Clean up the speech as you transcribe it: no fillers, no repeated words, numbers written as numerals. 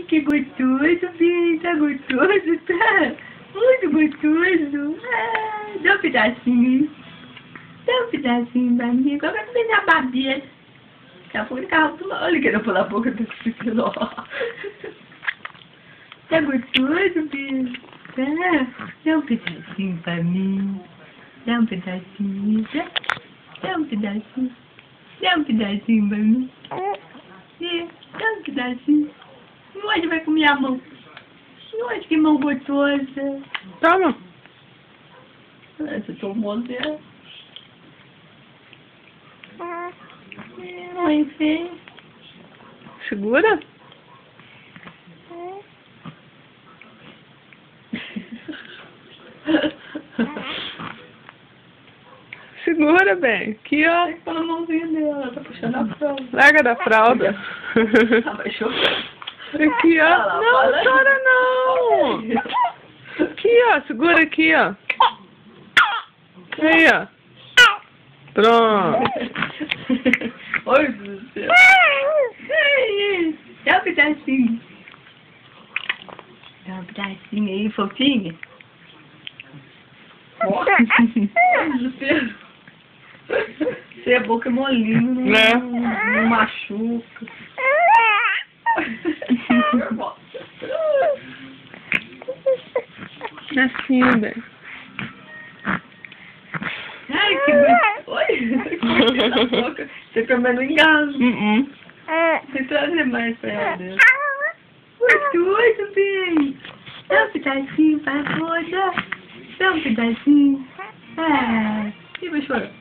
Que gostoso, filho. Tá gostoso, tá? Muito gostoso. Ah, dá um pedacinho. Dá um pedacinho pra mim. Agora eu vou na babeira. Daqui a pouco o carro pula. Olha, querendo pular a boca do filho. Tá gostoso, filho? Tá? Dá um pedacinho pra mim. Dá um pedacinho. Dá um pedacinho. Dá um pedacinho pra mim. Dá um pedacinho. Hoje vai comer a mão. Hoje que mão gostosa. Toma. Você tomou, né? Mãe feia. Segura. Segura, bem. Aqui, ó. Pela mãozinha dela, tá puxando a fralda. Larga da fralda. Abaixou. Aqui, ó. Não, chora não. Aqui, ó. Segura aqui, ó. Aí, ó. Pronto. Oi, meu Deus. Dá um pedacinho. Dá um pedacinho aí, fofinha. Você é boca molinho, não machuca. Assim, bem. Ai, que gostoso. Você comendo engasgo. Tem que trazer mais pra ela dentro. Gostoso, bem. Dá um pedacinho pra fora. Dá um pedacinho. Ah, e vai chorar.